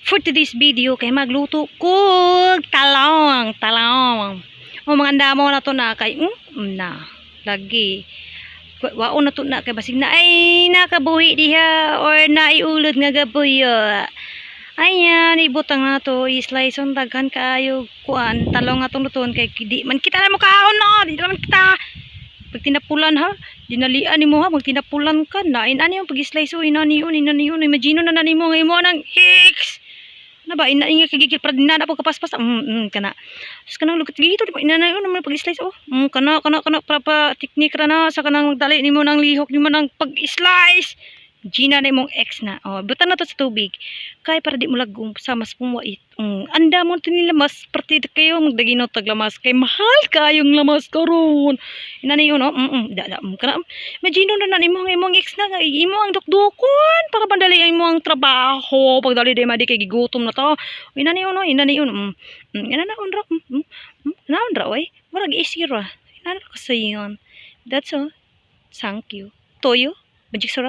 For today's video kay magluto ko talong. O mga andamo na to na kay na lagi. Wao na to na kay basig na ay nakabuhi diha or naiulod nga gaboy. Ayan, ibutang na to, i-slice on daghan kaayo kuan talong atong luton kay di man kita na mo kaon no, di man kita. Pag tinapulan ha, dinalian nimo ha, pag tinapulan ka na, ani yung pag-slice o inani yun, imagine na nani mo ngayon mo ng X. Na ba, nga kagigil, para dinana po kapaspas, kana. Tapos kanang lugat dito, inana yun, naman pag-slice, kana, para pa teknik ra na, sa kanang magdali nimo ng lihok nimo ng pag-slice. Gina na imong X na. Butan na to sa tubig. Kaya para di mo lagong sa mas pumwait. Anda mo ito nilamas. Partida kayo magdagino taglamas. Kay mahal kayong lamas karon. Inani yun, Imagino na imong X na. Imo ang dukdukon. Para pandali ang imong trabaho. Pagdali di madi kay gigutom na to. Inani yun. Inanaunra. Naunra, oy. Marag isira. Inanaunra ko sa yun. That's all. Thank you. Toyo. Magic sarap.